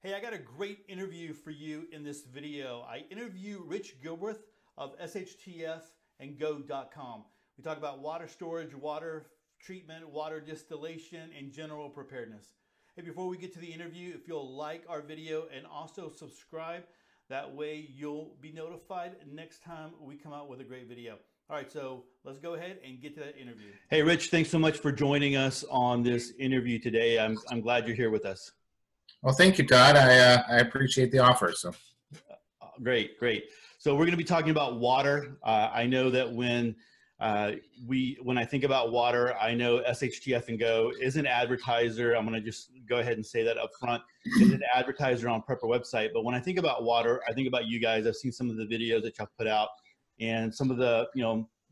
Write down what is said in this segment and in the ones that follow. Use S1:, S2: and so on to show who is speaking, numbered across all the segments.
S1: Hey, I got a great interview for you in this video. I interview Rich Gilbreath of SHTF and go.com. We talk about water storage, water treatment, water distillation, and general preparedness. Hey, before we get to the interview, if you'll like our video and also subscribe, that way you'll be notified next time we come out with a great video. All right, so let's go ahead and get to that interview. Hey, Rich, thanks so much for joining us on this interview today. I'm glad you're here with us.
S2: Well, thank you, Todd. I appreciate the offer. So,
S1: great. So we're going to be talking about water. I know that when I think about water, I know SHTF and Go is an advertiser. I'm going to just go ahead and say that up front. It's an advertiser on Prepper website. But when I think about water, I think about you guys. I've seen some of the videos that y'all put out and some of the,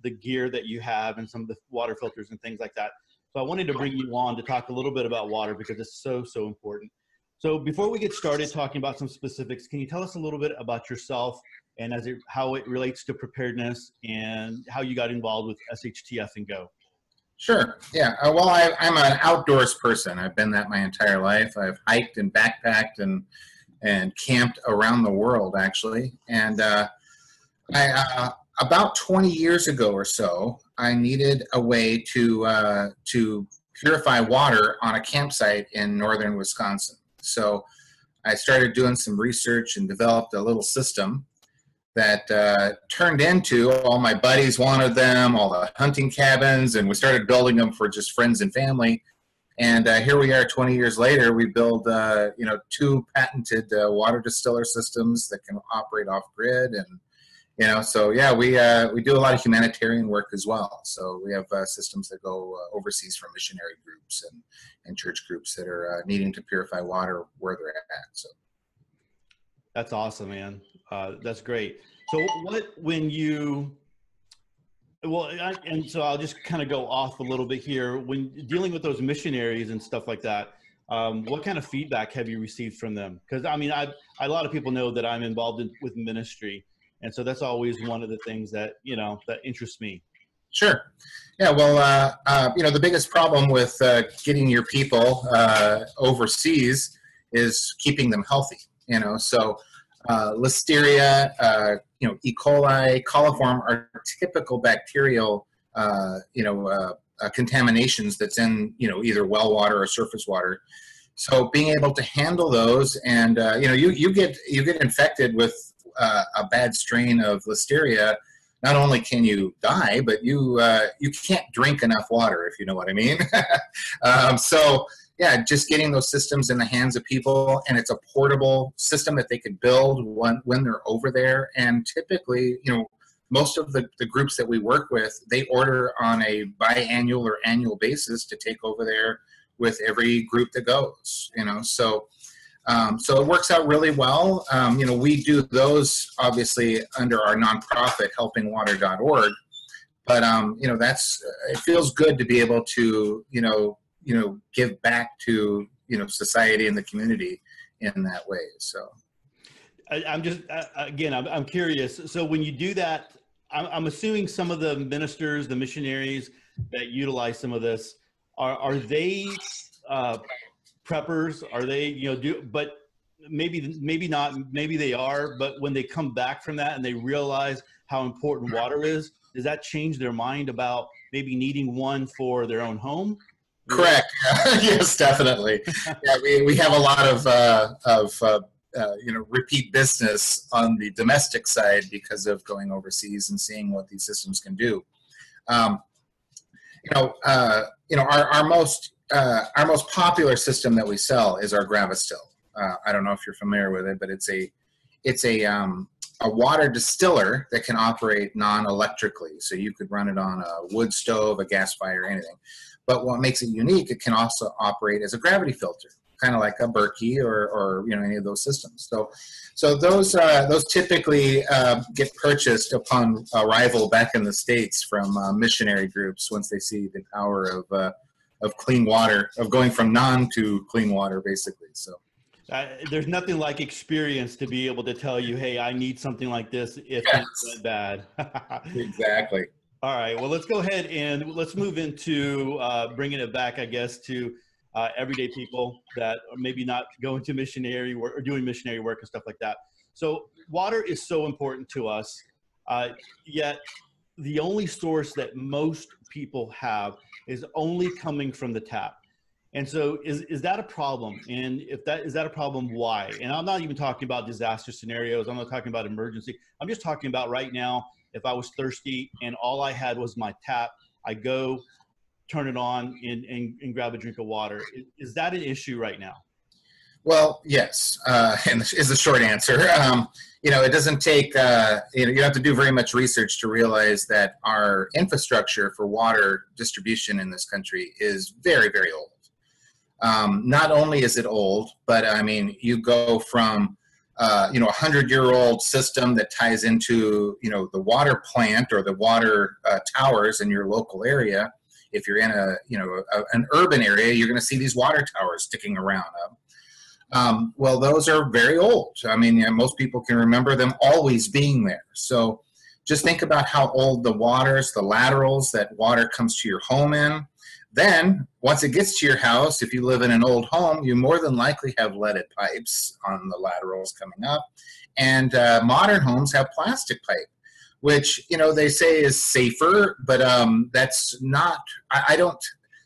S1: the gear that you have and some of the water filters and things like that. So I wanted to bring you on to talk a little bit about water because it's so important. So before we get started talking about some specifics, can you tell us a little bit about yourself and how it relates to preparedness and how you got involved with SHTF and Go?
S2: Sure. Yeah. Well, I'm an outdoors person. I've been that my entire life. I've hiked and backpacked and camped around the world, actually. And about 20 years ago or so, I needed a way to purify water on a campsite in northern Wisconsin. So I started doing some research and developed a little system that turned into all my buddies wanted them, all the hunting cabins, and we started building them for just friends and family. And here we are 20 years later, we build, 2 patented water distiller systems that can operate off grid. And, so yeah, we do a lot of humanitarian work as well. So we have systems that go overseas for missionary groups and church groups that are needing to purify water where they're at. So
S1: that's awesome, man. That's great. So so I'll just kind of go off a little bit here. When dealing with those missionaries and stuff like that, what kind of feedback have you received from them? Because I mean, a lot of people know that I'm involved with ministry. And so that's always one of the things that, that interests me.
S2: Sure. Yeah, well, the biggest problem with getting your people overseas is keeping them healthy, So listeria, E. coli, coliform are typical bacterial, contaminations that's in, either well water or surface water. So being able to handle those and, you get infected with a bad strain of listeria, not only can you die, but you can't drink enough water, if you know what I mean. So yeah, just getting those systems in the hands of people, and it's a portable system that they could build when they're over there. And typically, most of the groups that we work with, they order on a biannual or annual basis to take over there with every group that goes, So it works out really well. We do those obviously under our nonprofit helpingwater.org, but it feels good to be able to give back to society and the community in that way. So
S1: I'm curious. So when you do that, I'm assuming some of the ministers, the missionaries that utilize some of this, are they preppers? Are they, but maybe not, maybe they are, but when they come back from that and they realize how important water is, does that change their mind about maybe needing one for their own home?
S2: Correct. Yes, definitely. Yeah, we have a lot of repeat business on the domestic side because of going overseas and seeing what these systems can do. Our most popular system that we sell is our Gravistill. I don't know if you're familiar with it, but it's a water distiller that can operate non-electrically. So you could run it on a wood stove, a gas fire, anything. But what makes it unique, it can also operate as a gravity filter, kind of like a Berkey or any of those systems. So those typically get purchased upon arrival back in the States from missionary groups once they see the power of clean water, of going from non to clean water, basically. So
S1: there's nothing like experience to be able to tell you, hey, I need something like this if it's bad.
S2: Exactly.
S1: All right, well, let's go ahead and let's move into bringing it back, I guess, to everyday people that are maybe not going to missionary work or doing missionary work and stuff like that. So water is so important to us, yet the only source that most people have is only coming from the tap. And so is that a problem? And if that is that a problem, why? And I'm not even talking about disaster scenarios. I'm not talking about emergency. I'm just talking about right now, if I was thirsty and all I had was my tap, I go turn it on and grab a drink of water. Is that an issue right now?
S2: Well, yes, and is the short answer. It doesn't take, you don't have to do very much research to realize that our infrastructure for water distribution in this country is very, very old. Not only is it old, but I mean, you go from, a 100-year-old system that ties into, the water plant or the water towers in your local area. If you're in an urban area, you're going to see these water towers sticking around. Well, those are very old. I mean, most people can remember them always being there. So just think about how old the laterals that water comes to your home in. Then, once it gets to your house, if you live in an old home, you more than likely have leaded pipes on the laterals coming up. And modern homes have plastic pipe, which, they say is safer, but that's not,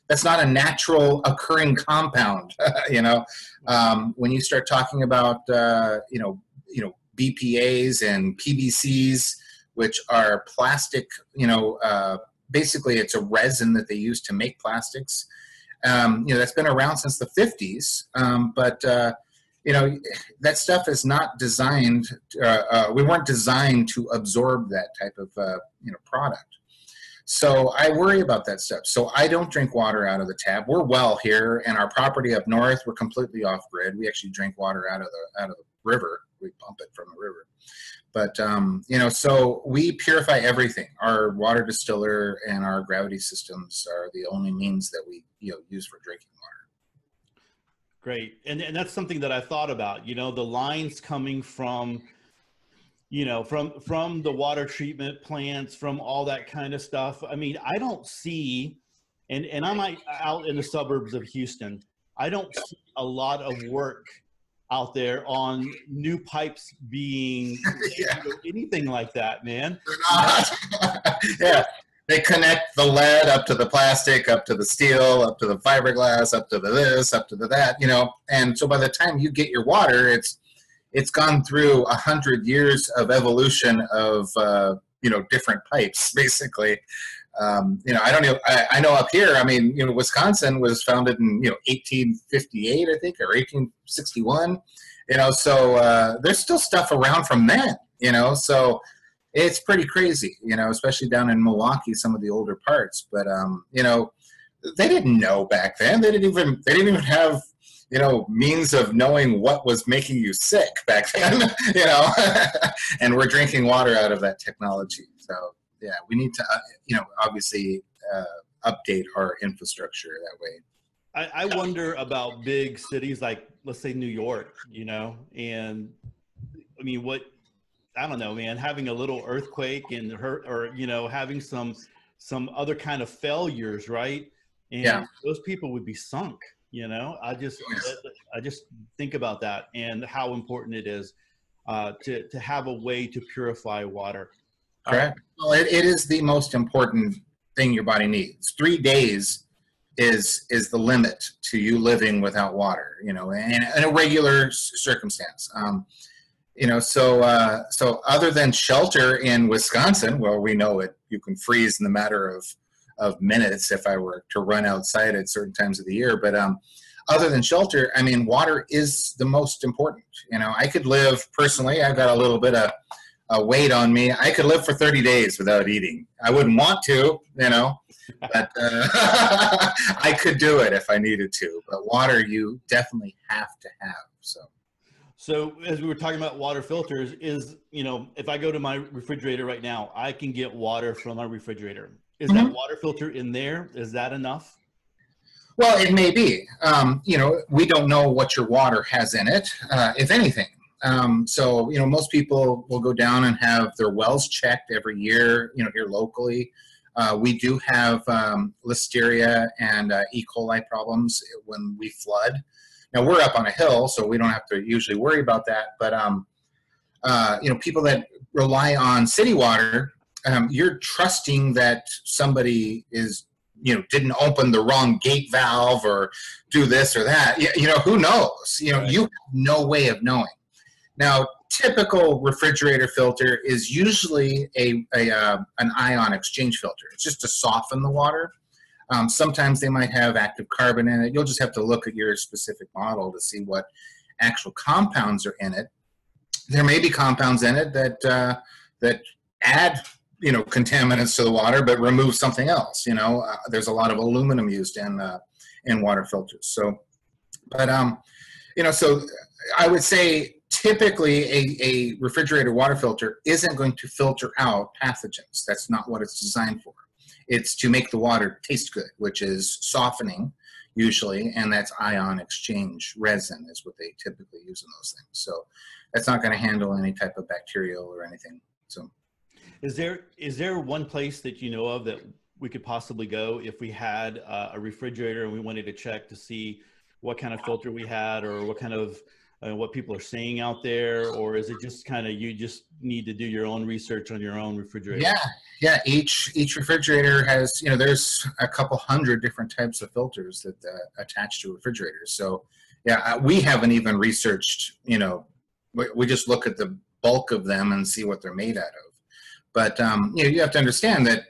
S2: that's not a natural occurring compound, when you start talking about, BPAs and PVCs, which are plastic, basically it's a resin that they use to make plastics. That's been around since the 50s, but that stuff is not designed, we weren't designed to absorb that type of, product. So I worry about that stuff. So I don't drink water out of the tap. We're well here, and our property up north, we're completely off grid. We actually drink water out of the river. We pump it from the river. But, so we purify everything. Our water distiller and our gravity systems are the only means that we use for drinking water.
S1: Great. And that's something that I thought about, the lines coming from, from the water treatment plants, from all that kind of stuff. I mean, I don't see, and I'm out in the suburbs of Houston, I don't see a lot of work out there on new pipes being anything like that, man.
S2: Yeah, they connect the lead up to the plastic, up to the steel, up to the fiberglass, up to the this, up to the that, and so by the time you get your water, it's gone through 100 years of evolution of different pipes, basically. I don't know. I know up here, I mean, Wisconsin was founded in 1858, I think, or 1861. So there's still stuff around from then. So it's pretty crazy. Especially down in Milwaukee, some of the older parts. But they didn't know back then. They didn't even have means of knowing what was making you sick back then. And we're drinking water out of that technology. So. Yeah, we need to, obviously update our infrastructure that way.
S1: I wonder about big cities like, let's say, New York, and I mean, I don't know, man, having a little earthquake and having some other kind of failures, right? And those people would be sunk, I just think about that and how important it is to have a way to purify water.
S2: Correct. Well, it is the most important thing your body needs. 3 days is the limit to you living without water, in a regular circumstance. So other than shelter in Wisconsin, well, we know you can freeze in the matter of minutes if I were to run outside at certain times of the year. But other than shelter, I mean, water is the most important. I could live personally. I've got a little bit of weight on me. I could live for 30 days without eating. I wouldn't want to, but I could do it if I needed to. But water, you definitely have to have. So
S1: as we were talking about water filters, is if I go to my refrigerator right now, I can get water from my refrigerator. Is that water filter in there? Is that enough?
S2: Well, it may be. We don't know what your water has in it, if anything. So, most people will go down and have their wells checked every year, here locally. We do have listeria and E. coli problems when we flood. Now we're up on a hill, so we don't have to usually worry about that. But people that rely on city water, you're trusting that somebody is, didn't open the wrong gate valve or do this or that. Who knows?
S1: Right.
S2: You have no way of knowing. Now, typical refrigerator filter is usually an ion exchange filter. It's just to soften the water. Sometimes they might have active carbon in it. You'll just have to look at your specific model to see what actual compounds are in it. There may be compounds in it that add contaminants to the water but remove something else. There's a lot of aluminum used in water filters. So, but so I would say typically a refrigerator water filter isn't going to filter out pathogens. That's not what it's designed for. It's to make the water taste good, which is softening usually, and that's ion exchange resin is what they typically use in those things. So that's not going to handle any type of bacterial or anything. So
S1: is there one place that you know of that we could possibly go if we had a refrigerator and we wanted to check to see what kind of filter we had, or what kind of what people are saying out there? Or is it just kind of, you just need to do your own research on your own refrigerator?
S2: Yeah. Each refrigerator has, there's a couple hundred different types of filters that attach to refrigerators. So yeah, we haven't even researched, we just look at the bulk of them and see what they're made out of. But you have to understand that,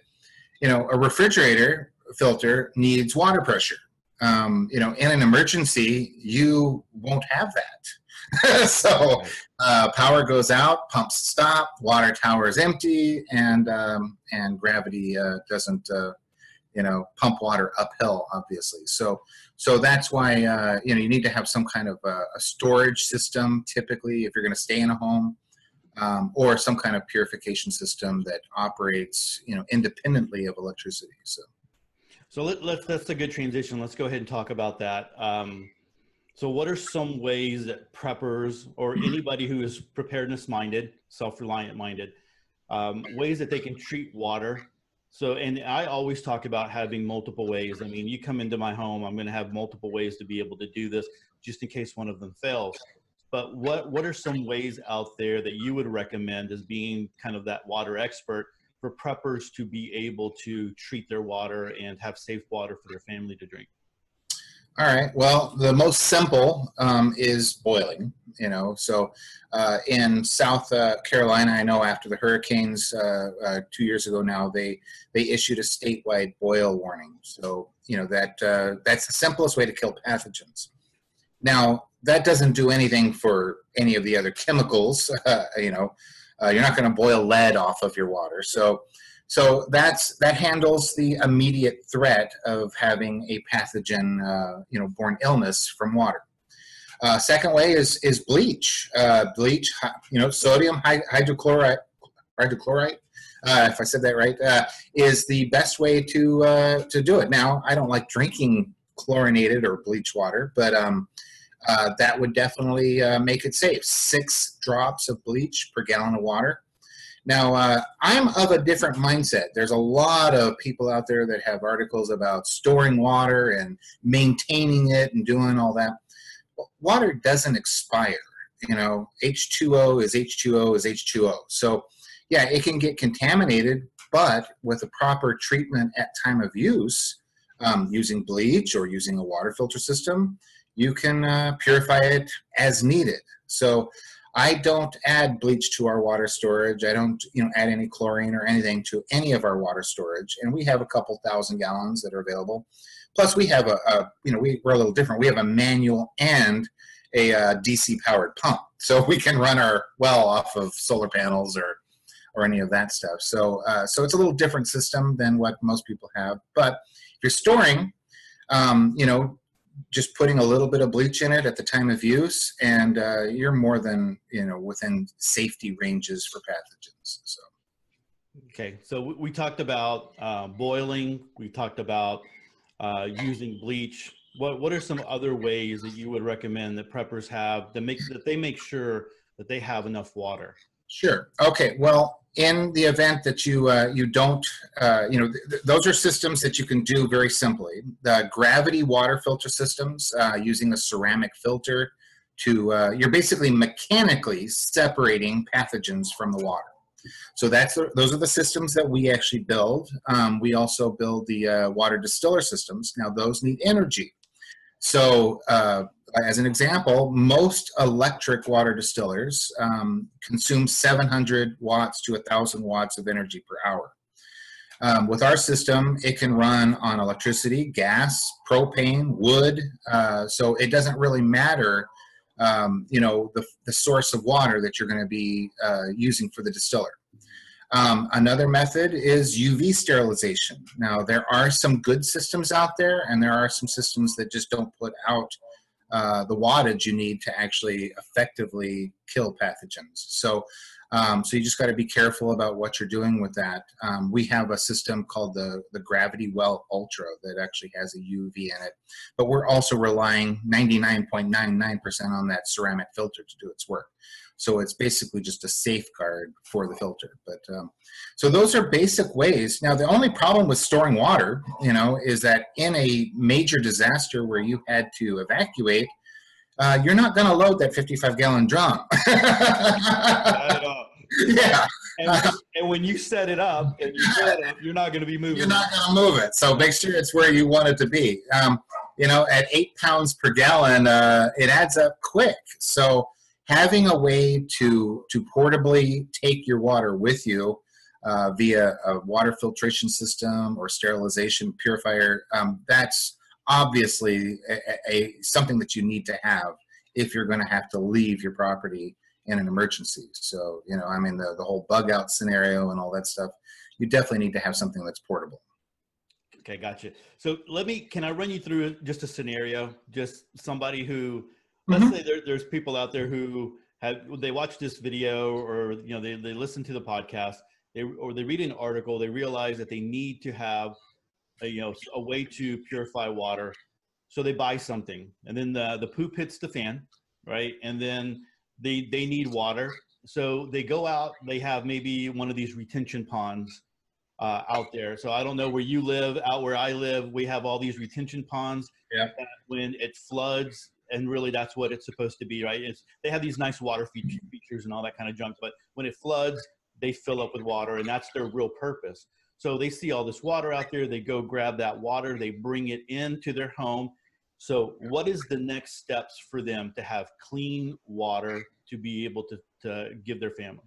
S2: a refrigerator filter needs water pressure. In an emergency, you won't have that. So power goes out, pumps stop, water tower is empty, and gravity doesn't pump water uphill, obviously. So that's why you need to have some kind of a storage system, typically, if you're going to stay in a home, or some kind of purification system that operates independently of electricity.
S1: So that's a good transition. Let's go ahead and talk about that. So what are some ways that preppers, or anybody who is preparedness minded, self-reliant minded, ways that they can treat water? So, and I always talk about having multiple ways. I mean, you come into my home, I'm going to have multiple ways to be able to do this, just in case one of them fails. But what are some ways out there that you would recommend as being kind of that water expert for preppers to be able to treat their water and have safe water for their family to drink?
S2: All right. Well, the most simple is boiling. So in South Carolina, I know after the hurricanes 2 years ago now, they issued a statewide boil warning. So that's the simplest way to kill pathogens. Now that doesn't do anything for any of the other chemicals. You're not going to boil lead off of your water. So that handles the immediate threat of having a pathogen, borne illness from water. Second way is bleach. Bleach, sodium hydrochloride, if I said that right, is the best way to do it. Now, I don't like drinking chlorinated or bleach water, but that would definitely make it safe. 6 drops of bleach per gallon of water. Now, I'm of a different mindset. There's a lot of people out there that have articles about storing water and maintaining it and doing all that. Water doesn't expire. H2O is H2O is H2O. So, yeah, it can get contaminated, but with a proper treatment at time of use, using bleach or using a water filter system, you can purify it as needed. So I don't add bleach to our water storage. I don't, add any chlorine or anything to any of our water storage. And we have a couple thousand gallons that are available. Plus, we have we're a little different. We have a manual and a DC powered pump, so we can run our well off of solar panels or any of that stuff. So it's a little different system than what most people have. But if you're storing, just putting a little bit of bleach in it at the time of use, and you're more than within safety ranges for pathogens. So
S1: okay, so we talked about boiling. We talked about using bleach. What are some other ways that you would recommend that preppers have that they make sure that they have enough water?
S2: Sure. Okay. Well, in the event that you don't, those are systems that you can do very simply. The gravity water filter systems, using a ceramic filter to, you're basically mechanically separating pathogens from the water. So those are the systems that we actually build. We also build the water distiller systems. Now those need energy. So as an example, most electric water distillers consume 700 watts to 1,000 watts of energy per hour. With our system, it can run on electricity, gas, propane, wood. So it doesn't really matter, the source of water that you're going to be using for the distiller. Another method is UV sterilization. Now, there are some good systems out there, and there are some systems that just don't put out the wattage you need to actually effectively kill pathogens. So you just got to be careful about what you're doing with that. We have a system called the Gravity Well Ultra that actually has a UV in it, but we're also relying 99.99% on that ceramic filter to do its work. So it's basically just a safeguard for the filter. But so those are basic ways. Now, the only problem with storing water, is that in a major disaster where you had to evacuate, you're not going to load that 55-gallon drum.
S1: Not at all.
S2: Yeah.
S1: And when you set it up and you fill it up, you're not going to be moving.
S2: You're not going to move it. So make sure it's where you want it to be. At 8 pounds per gallon, it adds up quick. So having a way to portably take your water with you via a water filtration system or sterilization purifier, that's obviously something that you need to have if you're going to have to leave your property in an emergency. So, the whole bug out scenario and all that stuff, you definitely need to have something that's portable.
S1: Okay, gotcha. So can I run you through just a scenario? Just somebody who, let's say there's people out there who they watch this video, or they listen to the podcast, or they read an article, they realize that they need to have a way to purify water, so they buy something, and then the poop hits the fan, right? And then they need water, so they go out. They have maybe one of these retention ponds out there. So I don't know where you live. Out where I live, we have all these retention ponds.
S2: Yeah.
S1: That when it floods, and really that's what it's supposed to be, right? They have these nice water features and all that kind of junk, but when it floods, they fill up with water, and that's their real purpose. So they see all this water out there, they go grab that water, they bring it into their home. So what is the next steps for them to have clean water to be able to give their family?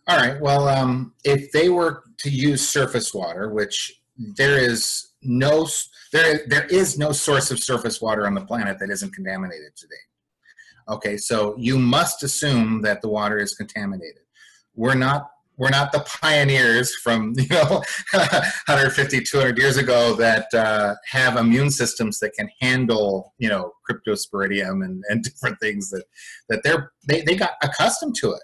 S2: All right. Well, if they were to use surface water, which there is no source of surface water on the planet that isn't contaminated today. Okay, so you must assume that the water is contaminated. We're not the pioneers from 150, 200 years ago that have immune systems that can handle cryptosporidium and different things that they got accustomed to it.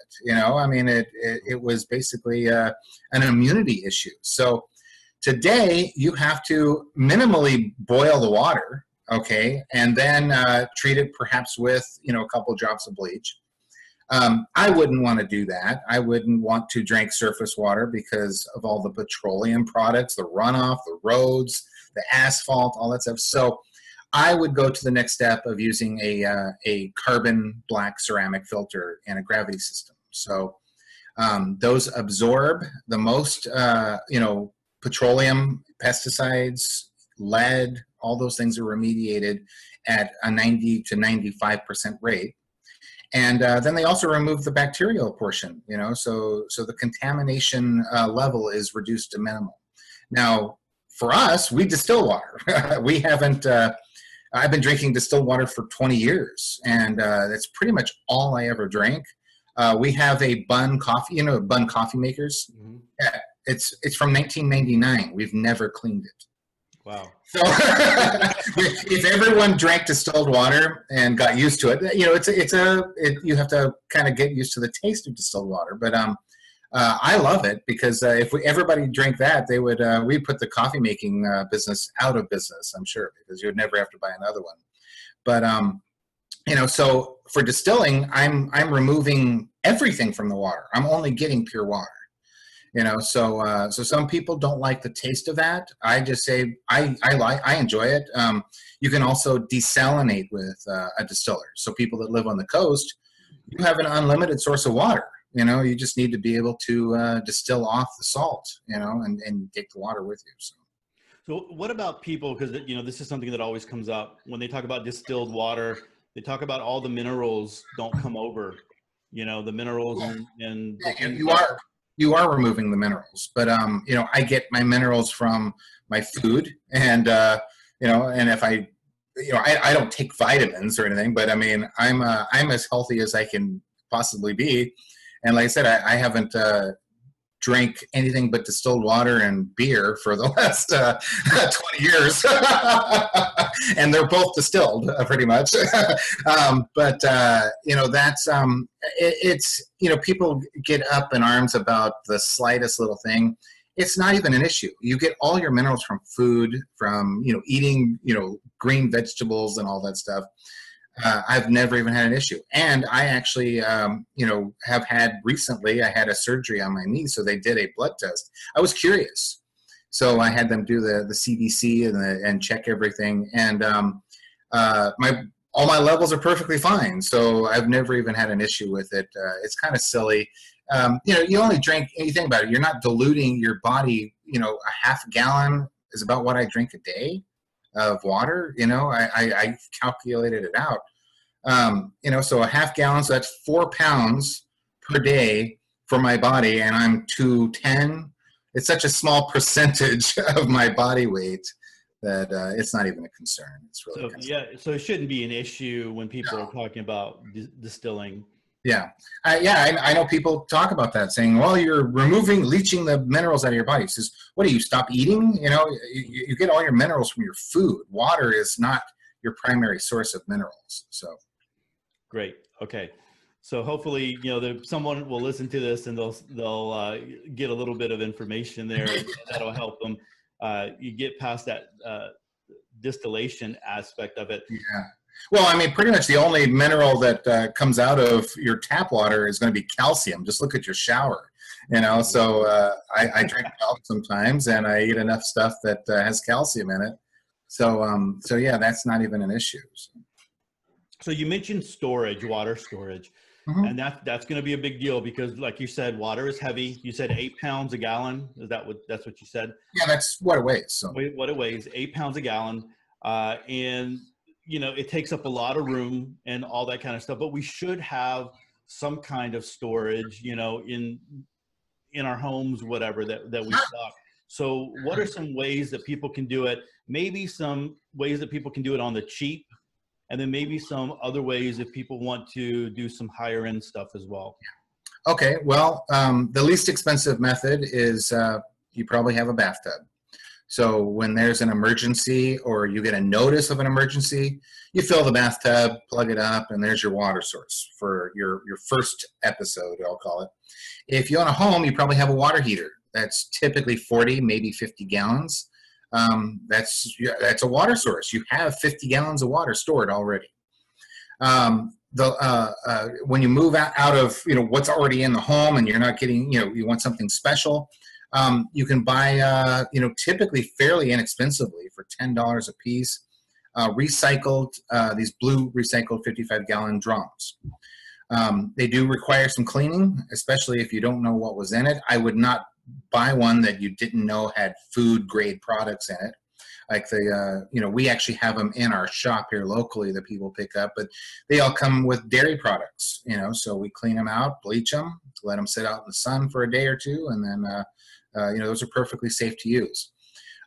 S2: It was basically an immunity issue. So today you have to minimally boil the water, okay, and then treat it perhaps with a couple drops of bleach. I wouldn't want to do that. I wouldn't want to drink surface water because of all the petroleum products, the runoff, the roads, the asphalt, all that stuff. So I would go to the next step of using a carbon black ceramic filter and a gravity system. So those absorb the most, petroleum, pesticides, lead, all those things are remediated at a 90 to 95% rate. And then they also remove the bacterial portion, so the contamination level is reduced to minimal. Now, for us, we distill water. We haven't, I've been drinking distilled water for 20 years, and that's pretty much all I ever drank. We have a Bunn coffee, Bunn coffee makers. Mm-hmm. Yeah, it's from 1999. We've never cleaned it.
S1: Wow. So
S2: if everyone drank distilled water and got used to it, you have to kind of get used to the taste of distilled water. But I love it because if everybody drank that, they would we put the coffee making business out of business, I'm sure, because you would never have to buy another one. But so for distilling, I'm removing everything from the water. I'm only getting pure water. So some people don't like the taste of that. I just say I enjoy it. You can also desalinate with a distiller. So people that live on the coast, you have an unlimited source of water. You just need to be able to distill off the salt, and take the water with you.
S1: So what about people, because this is something that always comes up when they talk about distilled water. They talk about all the minerals don't come over, the minerals and
S2: you are removing the minerals, but I get my minerals from my food, and and if I don't take vitamins or anything, but I mean I'm as healthy as I can possibly be, and like I said, I haven't drank anything but distilled water and beer for the last 20 years. And they're both distilled pretty much. But that's, it's, people get up in arms about the slightest little thing. It's not even an issue. You get all your minerals from food, from, eating, green vegetables and all that stuff. I've never even had an issue. And I actually, have had recently, I had a surgery on my knee, so they did a blood test. I was curious. So I had them do the CBC and check everything. And all my levels are perfectly fine. So I've never even had an issue with it. It's kind of silly. You only drink, you think about it, you're not diluting your body, a half gallon is about what I drink a day of water. I calculated it out. So a half gallon, so that's 4 pounds per day for my body, and I'm 210. It's such a small percentage of my body weight that it's not even a concern. It's really
S1: so it shouldn't be an issue when people are talking about distilling.
S2: Yeah, I know people talk about that, saying, well, you're leaching the minerals out of your body. It says, what do you stop eating? You get all your minerals from your food. Water is not your primary source of minerals. So
S1: great. Okay. So hopefully, someone will listen to this and they'll get a little bit of information there, and that'll help them. You get past that distillation aspect of it.
S2: Yeah. Well, I mean, pretty much the only mineral that comes out of your tap water is going to be calcium. Just look at your shower, So I drink milk sometimes, and I eat enough stuff that has calcium in it. So yeah, that's not even an issue.
S1: So you mentioned water storage,
S2: mm-hmm.
S1: and that's going to be a big deal because, like you said, water is heavy. You said 8 pounds a gallon. That's what you said?
S2: Yeah, that's what it weighs. So
S1: what it weighs, 8 pounds a gallon, and it takes up a lot of room and all that kind of stuff, but we should have some kind of storage, in our homes, whatever that we stock. So what are some ways that people can do it? Maybe some ways that people can do it on the cheap, and then maybe some other ways if people want to do some higher end stuff as well.
S2: Okay. Well, the least expensive method is you probably have a bathtub. So when there's an emergency or you get a notice of an emergency, you fill the bathtub, plug it up, and there's your water source for your first episode, I'll call it. If you own a home, you probably have a water heater. That's typically 40, maybe 50 gallons. That's a water source. You have 50 gallons of water stored already. When you move out of what's already in the home and you're not getting, you want something special, you can buy, typically fairly inexpensively for $10 a piece, recycled, these blue recycled 55-gallon drums. They do require some cleaning, especially if you don't know what was in it. I would not buy one that you didn't know had food grade products in it. Like we actually have them in our shop here locally that people pick up, but they all come with dairy products, so we clean them out, bleach them, let them sit out in the sun for a day or two, and then, those are perfectly safe to use.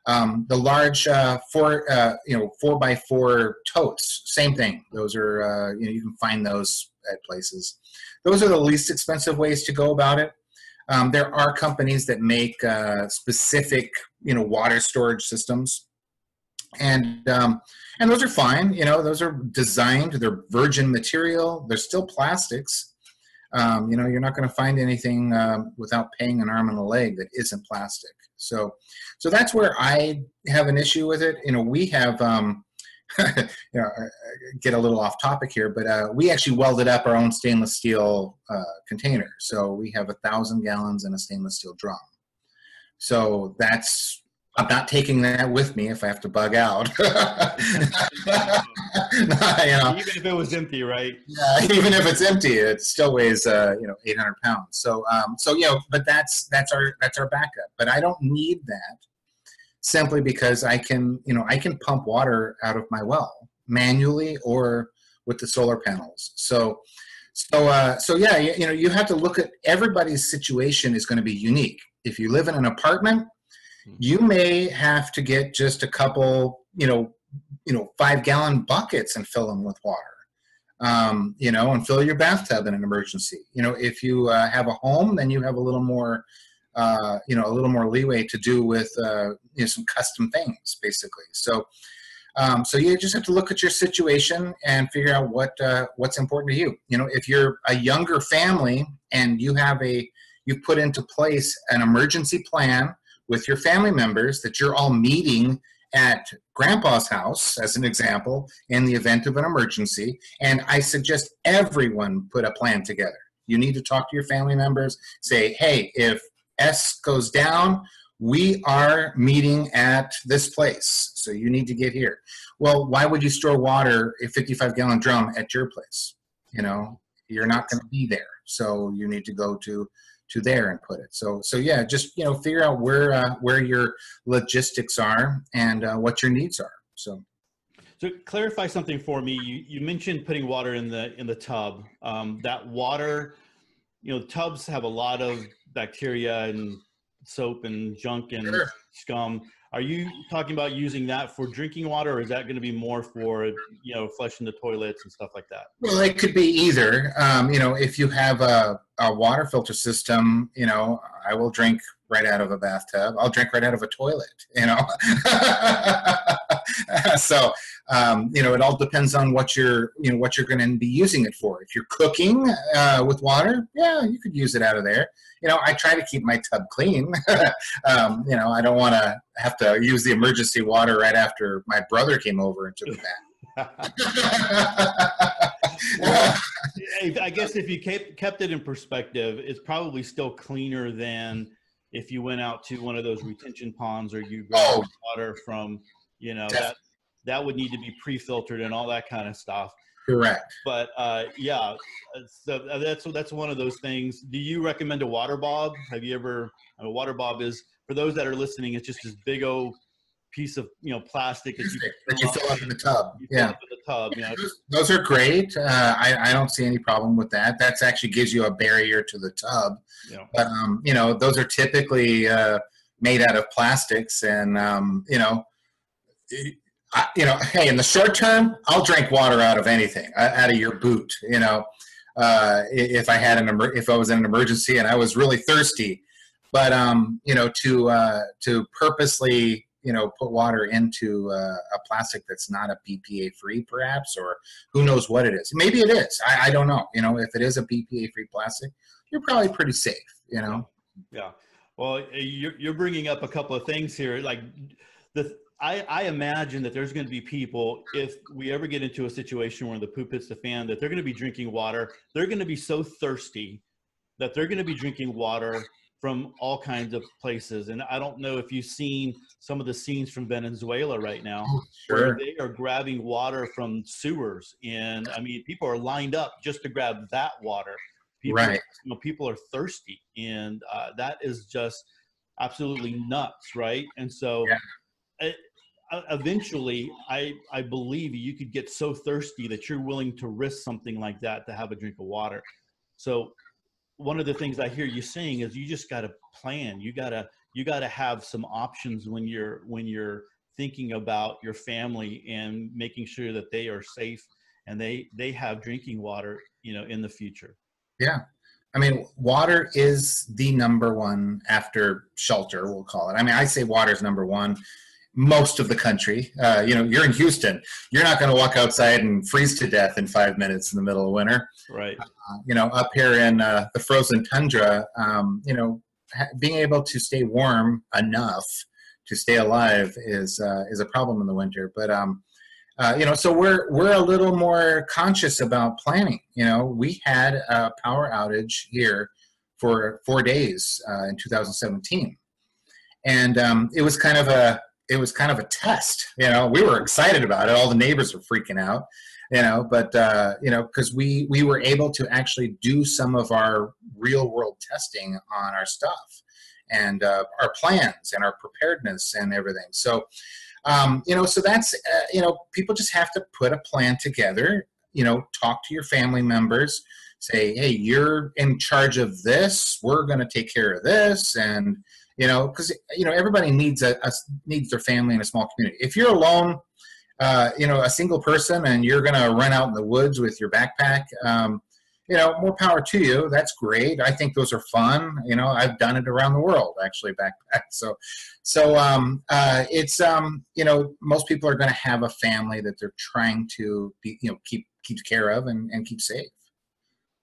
S2: The large 4x4 totes, same thing. Those are, you can find those at places. Those are the least expensive ways to go about it. There are companies that make specific, water storage systems. And those are fine. Those are designed, they're virgin material. They're still plastics. You're not going to find anything without paying an arm and a leg that isn't plastic. So that's where I have an issue with it. We have get a little off topic here, but we actually welded up our own stainless steel container. So we have 1,000 gallons in a stainless steel drum. So I'm not taking that with me if I have to bug out.
S1: Even if it was empty, right?
S2: Yeah, even if it's empty, it still weighs 800 pounds. So but that's our backup. But I don't need that simply because I can pump water out of my well manually or with the solar panels. So yeah, you have to look at everybody's situation is going to be unique. If you live in an apartment, you may have to get just a couple, 5-gallon buckets and fill them with water, and fill your bathtub in an emergency. If you have a home, then you have a little more, leeway to do with, some custom things, basically. So you just have to look at your situation and figure out what's important to you. If you're a younger family and you've put into place an emergency plan with your family members that you're all meeting at grandpa's house, as an example, in the event of an emergency. And I suggest everyone put a plan together. You need to talk to your family members, say, hey, if S goes down, we are meeting at this place, so you need to get here. Well, why would you store water, a 55-gallon drum, at your place? You're not going to be there, so you need to go to there and put it. So yeah, just figure out where your logistics are and what your needs are. So
S1: clarify something for me. You mentioned putting water in the tub. That water, tubs have a lot of bacteria and soap and junk and
S2: Sure.
S1: scum. Are you talking about using that for drinking water, or is that going to be more for, flushing the toilets and stuff like that?
S2: Well, it could be either. If you have a water filter system, I will drink right out of a bathtub. I'll drink right out of a toilet, So, it all depends on what you're going to be using it for. If you're cooking with water, yeah, you could use it out of there. I try to keep my tub clean. I don't want to have to use the emergency water right after my brother came over and took a bath.
S1: Well, I guess if you kept it in perspective, it's probably still cleaner than if you went out to one of those retention ponds or you grabbed water from, that would need to be pre-filtered and all that kind of stuff.
S2: Correct.
S1: But yeah, so that's one of those things. Do you recommend a water bob? Have you ever? A water bob is, for those that are listening, it's just this big old piece of plastic that
S2: you fill up in the tub.
S1: Yeah, in the tub.
S2: Those are great. I don't see any problem with that. That actually gives you a barrier to the tub. Yeah. But those are typically made out of plastics, and hey, in the short term, I'll drink water out of anything, out of your boot. If I was in an emergency and I was really thirsty, but to purposely put water into a plastic that's not a BPA free, perhaps, or who knows what it is. Maybe it is. I don't know. If it is a BPA free plastic, you're probably pretty safe.
S1: Yeah. Well, you're bringing up a couple of things here. Like I imagine that there's going to be people, if we ever get into a situation where the poop hits the fan, that they're going to be drinking water. They're going to be so thirsty that they're going to be drinking water from all kinds of places. And I don't know if you've seen some of the scenes from Venezuela right now, where they are grabbing water from sewers. And I mean, people are lined up just to grab that water. People are thirsty, and that is just absolutely nuts, right? And so eventually, I believe you could get so thirsty that you're willing to risk something like that to have a drink of water. So one of the things I hear you saying is you just got to plan. You got to have some options when you're thinking about your family and making sure that they are safe and they have drinking water, in the future.
S2: Yeah. I mean, water is the number one after shelter, we'll call it. I mean, I say water is number one. Most of the country, you're in Houston. You're not going to walk outside and freeze to death in 5 minutes in the middle of winter.
S1: Right.
S2: Up here in the frozen tundra, being able to stay warm enough to stay alive is a problem in the winter. But You know, so we're a little more conscious about planning. You know, we had a power outage here for 4 days in 2017, and it was kind of a test. You know, we were excited about it. All the neighbors were freaking out. You know, but you know, because we were able to actually do some of our real world testing on our stuff and our plans and our preparedness and everything. So. You know, so that's, you know, people just have to put a plan together, you know, talk to your family members, say, hey, you're in charge of this. We're going to take care of this. And, you know, because, you know, everybody needs needs their family in a small community. If you're alone, you know, a single person and you're going to run out in the woods with your backpack, you know, more power to you. That's great. I think those are fun. You know, I've done it around the world, actually, backpack. So it's, you know, most people are going to have a family that they're trying to be, you know, keep care of and keep safe.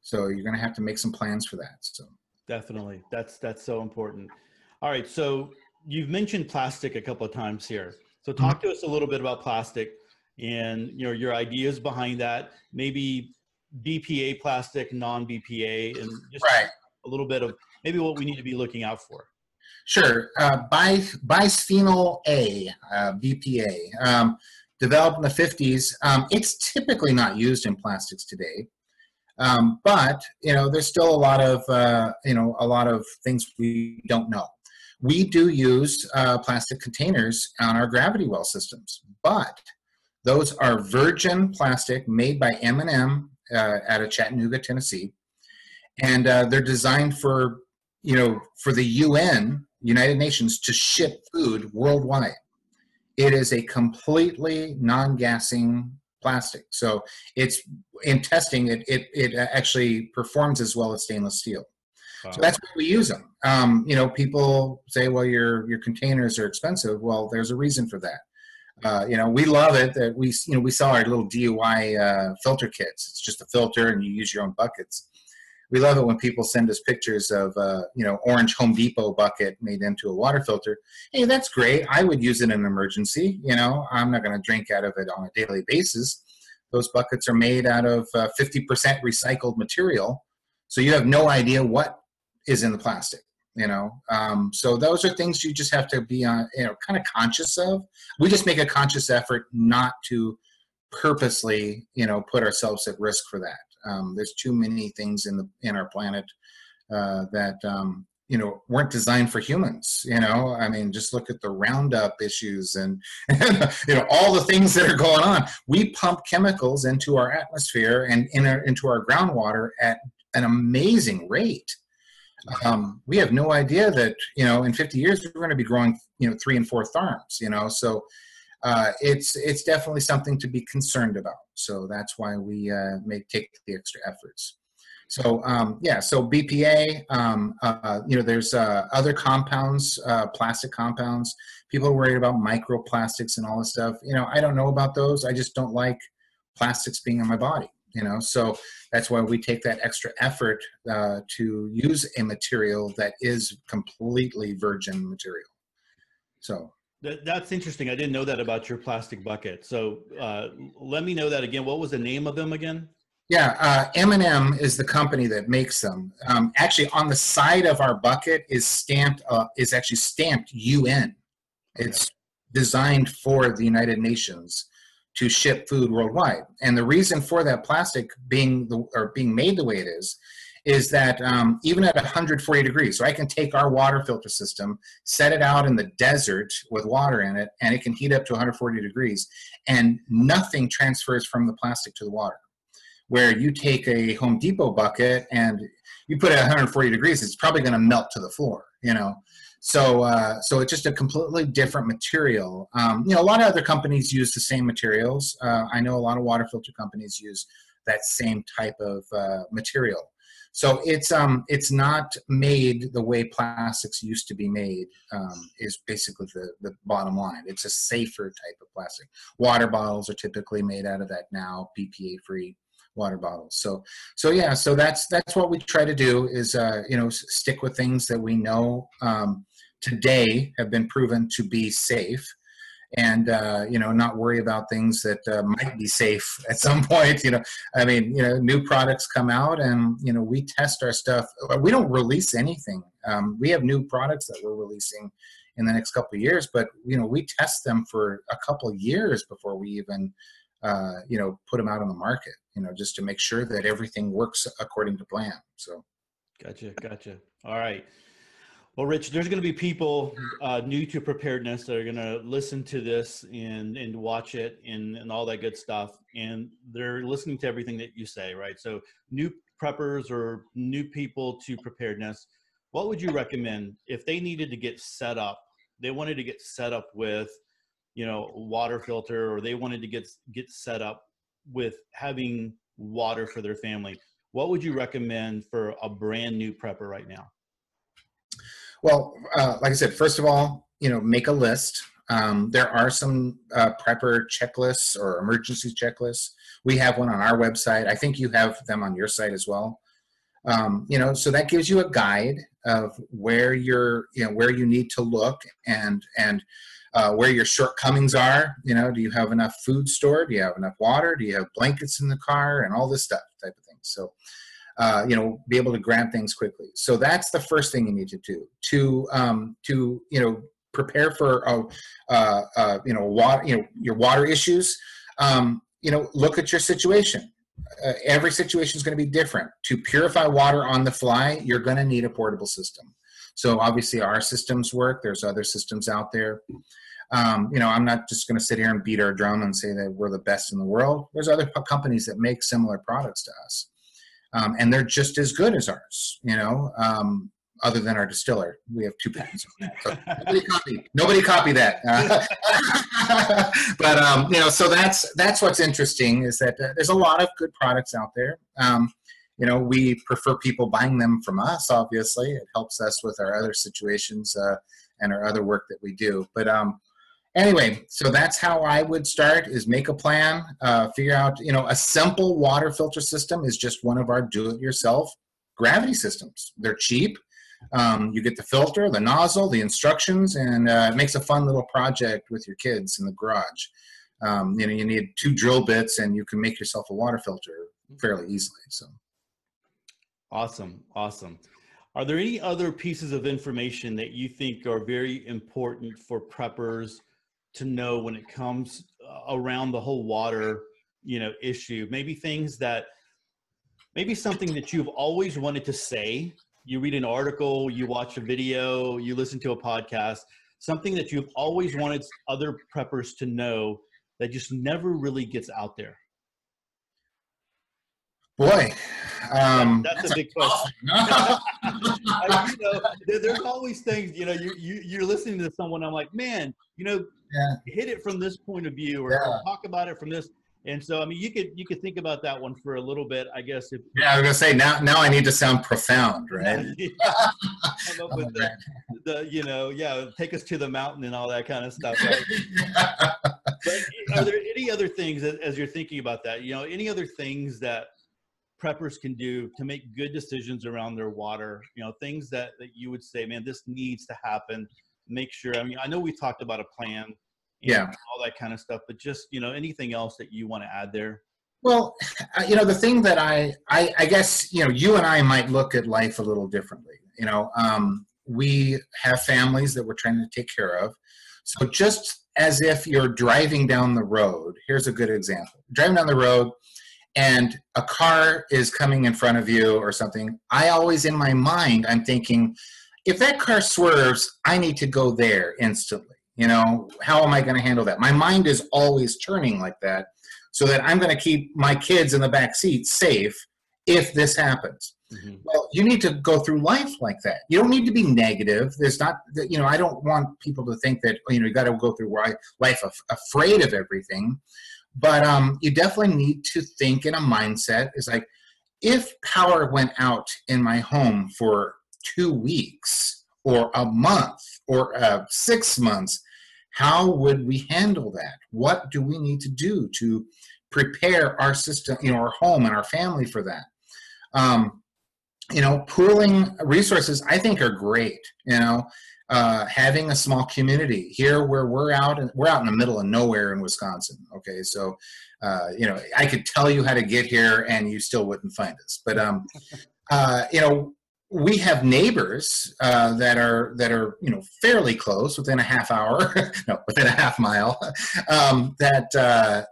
S2: So you're going to have to make some plans for that. So
S1: definitely. That's so important. All right. So you've mentioned plastic a couple of times here. So talk to us a little bit about plastic and, you know, your ideas behind that, maybe BPA plastic, non-BPA, and just a little bit of maybe what we need to be looking out for.
S2: Sure. Bisphenol A, BPA, developed in the 50s. It's typically not used in plastics today, but you know, there's still a lot of things we don't know. We do use plastic containers on our gravity well systems, but those are virgin plastic made by M&M out of Chattanooga, Tennessee, and they're designed for, you know, for the UN, United Nations, to ship food worldwide. It is a completely non-gassing plastic, so it's in testing. It actually performs as well as stainless steel. Wow. So that's why we use them. You know, people say, well, your containers are expensive. Well, there's a reason for that. You know, we love it that we sell our little DIY filter kits. It's just a filter and you use your own buckets. We love it when people send us pictures of, you know, orange Home Depot bucket made into a water filter. Hey, that's great. I would use it in an emergency. You know, I'm not going to drink out of it on a daily basis. Those buckets are made out of 50% recycled material. So you have no idea what is in the plastic. You know, so those are things you just have to be, you know, kind of conscious of. We just make a conscious effort not to purposely, you know, put ourselves at risk for that. There's too many things in our planet that, you know, weren't designed for humans. You know, I mean, just look at the Roundup issues and you know, all the things that are going on. We pump chemicals into our atmosphere and into our groundwater at an amazing rate. We have no idea that, you know, in 50 years we're going to be growing, you know, 3 and 4 farms, you know, so it's definitely something to be concerned about. So that's why we take the extra efforts. So yeah, so BPA, you know, there's other compounds, plastic compounds. People are worried about microplastics and all this stuff. You know, I don't know about those. I just don't like plastics being in my body. You know, so that's why we take that extra effort to use a material that is completely virgin material. So
S1: that's interesting. I didn't know that about your plastic bucket. So let me know that again. What was the name of them again?
S2: Yeah, M&M is the company that makes them. Actually, on the side of our bucket is stamped. Is actually stamped UN. Okay. It's designed for the United Nations to ship food worldwide. And the reason for that plastic being made the way it is that even at 140 degrees, so I can take our water filter system, set it out in the desert with water in it, and it can heat up to 140 degrees, and nothing transfers from the plastic to the water. Where you take a Home Depot bucket and you put it at 140 degrees, it's probably going to melt to the floor, you know. So it's just a completely different material. You know, a lot of other companies use the same materials. I know a lot of water filter companies use that same type of material. So it's not made the way plastics used to be made, is basically the bottom line. It's a safer type of plastic. Water bottles are typically made out of that now, BPA-free water bottles. So yeah, so that's what we try to do is, you know, stick with things that we know today have been proven to be safe, and not worry about things that might be safe at some point. I mean, new products come out, and we test our stuff. We don't release anything. We have new products that we're releasing in the next couple of years, but we test them for a couple of years before we even put them out on the market. Just to make sure that everything works according to plan. So,
S1: gotcha. All right. Well, Rich, there's going to be people new to preparedness that are going to listen to this and watch it and all that good stuff. And they're listening to everything that you say, right? So new preppers or new people to preparedness, what would you recommend if they needed to get set up? They wanted to get set up with, water filter, or they wanted to get set up with having water for their family. What would you recommend for a brand new prepper right now?
S2: Well, like I said, first of all, make a list. There are some prepper checklists or emergency checklists. We have one on our website. I think you have them on your site as well. So that gives you a guide of where where you need to look and where your shortcomings are. Do you have enough food stored? Do you have enough water? Do you have blankets in the car and all this stuff type of thing? So, be able to grab things quickly. So that's the first thing you need to do to prepare for your water issues. Look at your situation. Every situation is going to be different. To purify water on the fly, you're going to need a portable system. So obviously our systems work. There's other systems out there. I'm not just going to sit here and beat our drum and say that we're the best in the world. There's other companies that make similar products to us. And they're just as good as ours, other than our distiller. We have 2 patents on that. So nobody copy that. But, so that's what's interesting is that there's a lot of good products out there. We prefer people buying them from us, obviously. It helps us with our other situations and our other work that we do. But anyway, so that's how I would start, is make a plan, figure out, a simple water filter system is just one of our do-it-yourself gravity systems. They're cheap. You get the filter, the nozzle, the instructions, and it makes a fun little project with your kids in the garage. You need 2 drill bits, and you can make yourself a water filter fairly easily. So,
S1: awesome. Are there any other pieces of information that you think are very important for preppers to know when it comes around the whole water, issue? Maybe something that you've always wanted to say. You read an article, you watch a video, you listen to a podcast, something that you've always wanted other preppers to know that just never really gets out there.
S2: Boy,
S1: that's a big question. There's always things, you're listening to someone, I'm like, man, hit it from this point of view, or talk about it from this. And so, I mean, you could think about that one for a little bit, I guess.
S2: I was gonna say now I need to sound profound, right?
S1: Come up with take us to the mountain and all that kind of stuff. Right? But are there any other things as you're thinking about that? Any other things that preppers can do to make good decisions around their water? Things that you would say, man, this needs to happen. Make sure. I mean, I know we talked about a plan. All that kind of stuff, but just, anything else that you want to add there?
S2: Well, the thing that I guess, you and I might look at life a little differently. We have families that we're trying to take care of. So just as if you're driving down the road, here's a good example. Driving down the road and a car is coming in front of you or something. I always, in my mind, I'm thinking, if that car swerves, I need to go there instantly. How am I going to handle that? My mind is always turning like that, so that I'm going to keep my kids in the back seat safe if this happens. Mm-hmm. Well, you need to go through life like that. You don't need to be negative. There's not, I don't want people to think that, you got to go through life afraid of everything. But you definitely need to think in a mindset is like, if power went out in my home for 2 weeks or a month or 6 months, how would we handle that? What do we need to do to prepare our system, our home and our family for that? pooling resources, I think, are great. Having a small community here where we're out in the middle of nowhere in Wisconsin. Okay, so I could tell you how to get here and you still wouldn't find us. But we have neighbors that are fairly close, within a half hour, no, within a half mile, that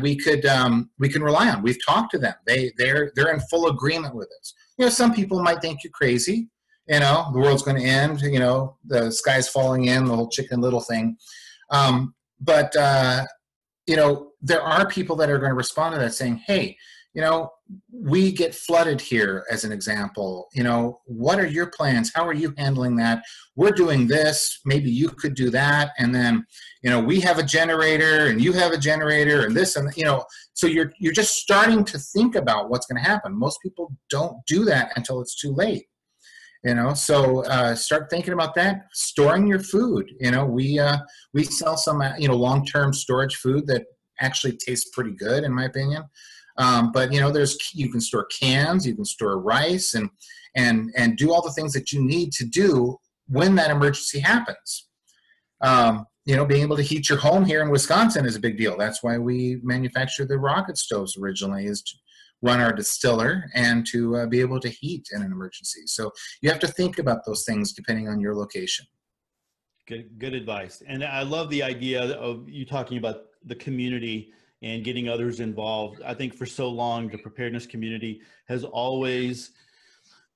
S2: we can rely on. We've talked to them. They're in full agreement with us. Some people might think you're crazy. The world's going to end. The sky's falling in, the whole Chicken Little thing. But there are people that are going to respond to that, saying, "Hey, we get flooded here, as an example. What are your plans? How are you handling that? We're doing this. Maybe you could do that. And then, we have a generator and you have a generator and this and, so you're just starting to think about what's going to happen. Most people don't do that until it's too late. So start thinking about that. Storing your food. We sell some, long-term storage food that actually tastes pretty good, in my opinion. But you can store cans, you can store rice, and do all the things that you need to do when that emergency happens. Being able to heat your home here in Wisconsin is a big deal. That's why we manufacture the rocket stoves originally, is to run our distiller and to be able to heat in an emergency. So you have to think about those things depending on your location.
S1: Good advice. And I love the idea of you talking about the community and getting others involved. I think for so long, the preparedness community has always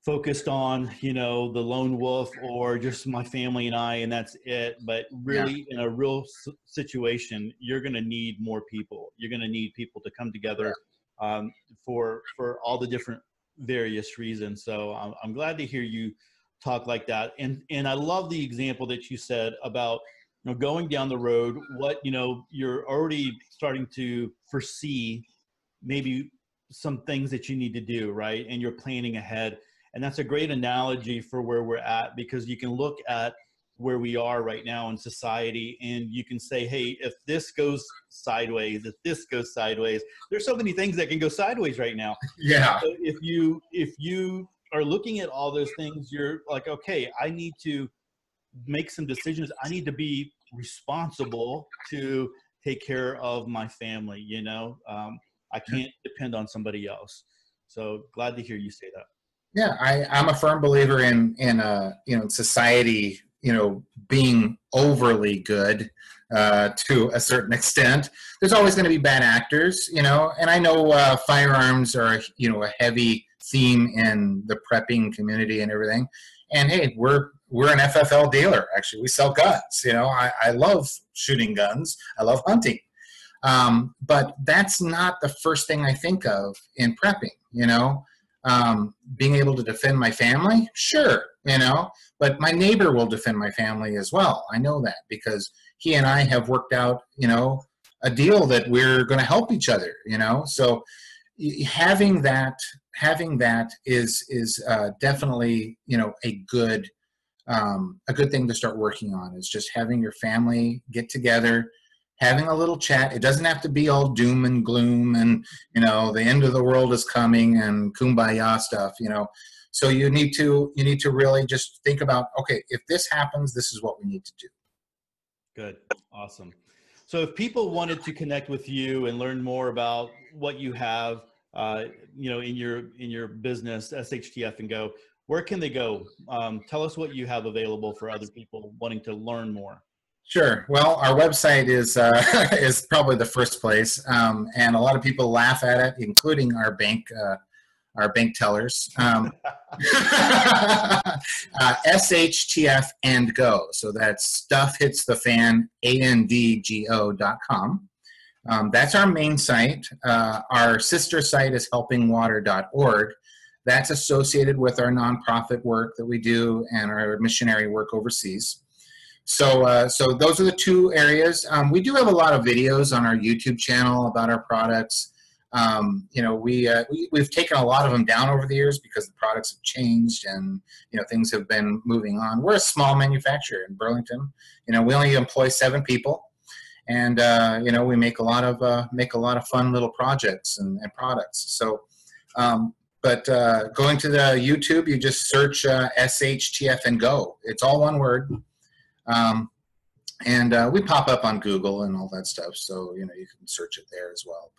S1: focused on, the lone wolf or just my family and I, and that's it. But really, in a real situation, you're going to need more people. You're going to need people to come together for all the different various reasons. So I'm glad to hear you talk like that. And I love the example that you said about going down the road, what, you're already starting to foresee maybe some things that you need to do, right? And you're planning ahead. And that's a great analogy for where we're at, because you can look at where we are right now in society and you can say, hey, if this goes sideways, there's so many things that can go sideways right now.
S2: Yeah.
S1: So if you are looking at all those things, you're like, okay, I need to make some decisions. I need to be responsible to take care of my family. I can't depend on somebody else. So glad to hear you say that.
S2: Yeah, I'm a firm believer in society, being overly good to a certain extent. There's always going to be bad actors, and I know firearms are, a heavy theme in the prepping community and everything. And hey, we're an FFL dealer. Actually, we sell guns. I love shooting guns. I love hunting. But that's not the first thing I think of in prepping. Being able to defend my family, sure. But my neighbor will defend my family as well. I know that because he and I have worked out, a deal that we're going to help each other. So having that is definitely a good thing to start working on. Is just having your family get together, having a little chat. It doesn't have to be all doom and gloom and the end of the world is coming and kumbaya stuff. So you need to really just think about, okay, if this happens, this is what we need to do.
S1: Good, awesome. So if people wanted to connect with you and learn more about what you have, in your business, SHTF and Go, where can they go? Tell us what you have available for other people wanting to learn more.
S2: Sure. Well, our website is probably the first place, and a lot of people laugh at it, including our bank tellers. SHTF and Go. So that's Stuff Hits the Fan, ANDGO.com. That's our main site. Our sister site is helpingwater.org. That's associated with our nonprofit work that we do and our missionary work overseas. So those are the two areas. We do have a lot of videos on our YouTube channel about our products. We've taken a lot of them down over the years because the products have changed and things have been moving on. We're a small manufacturer in Burlington. We only employ 7 people, and we make a lot of fun little projects and products. So But going to the YouTube, you just search SHTF and go. It's all one word. And we pop up on Google and all that stuff, so you can search it there as well.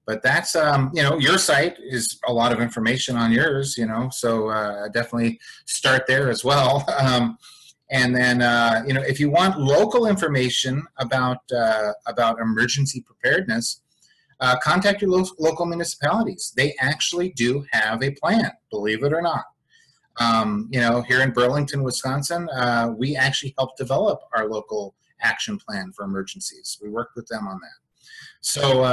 S2: But that's your site is a lot of information on yours, so definitely start there as well. And then if you want local information about emergency preparedness, contact your local municipalities. They actually do have a plan, believe it or not. Here in Burlington, Wisconsin, we actually helped develop our local action plan for emergencies. We worked with them on that. So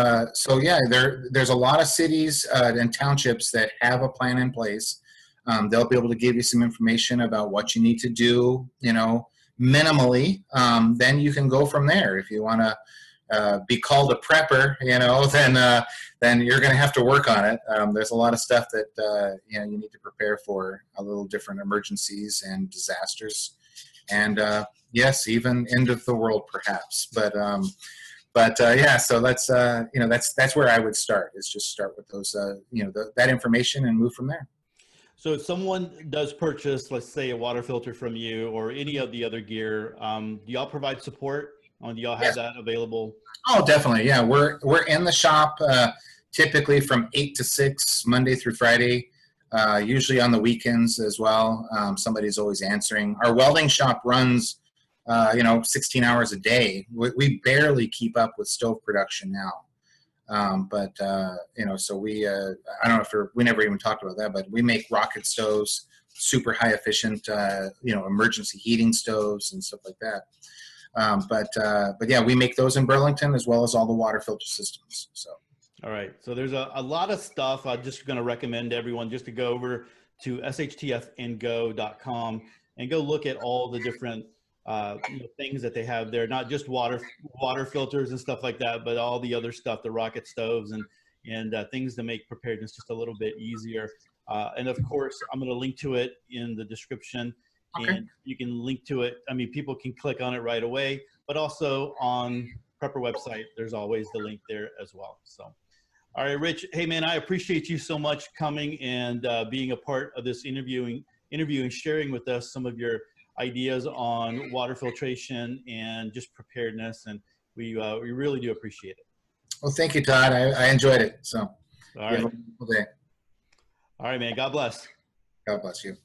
S2: yeah, there's a lot of cities and townships that have a plan in place. They'll be able to give you some information about what you need to do, minimally. Then you can go from there. If you want to be called a prepper, then you're going to have to work on it. There's a lot of stuff that you need to prepare for, a little different emergencies and disasters, and yes, even end of the world perhaps. But yeah, so that's where I would start. Is just start with those that information and move from there.
S1: So if someone does purchase, let's say, a water filter from you or any of the other gear, do y'all provide support? Do y'all have that available?
S2: Oh, definitely. Yeah, we're in the shop typically from 8 to 6, Monday through Friday, usually on the weekends as well. Somebody's always answering. Our welding shop runs, 16 hours a day. We barely keep up with stove production now. So we, I don't know if we never even talked about that, but we make rocket stoves, super high efficient, emergency heating stoves and stuff like that. But yeah, we make those in Burlington as well as all the water filter systems. So.
S1: All right. So there's a lot of stuff. I'm just going to recommend everyone just to go over to shtfandgo.com and go look at all the different things that they have there, not just water filters and stuff like that, but all the other stuff, the rocket stoves and things to make preparedness just a little bit easier. And of course, I'm going to link to it in the description. Okay. And you can link to it. I mean, people can click on it right away, but also on Prepper website, there's always the link there as well. So, all right, Rich. Hey, man, I appreciate you so much coming and being a part of this interview and sharing with us some of your ideas on water filtration and just preparedness. And we really do appreciate it.
S2: Well, thank you, Todd. I enjoyed it. So,
S1: all right.
S2: Have a wonderful day.
S1: All right, man. God bless.
S2: God bless you.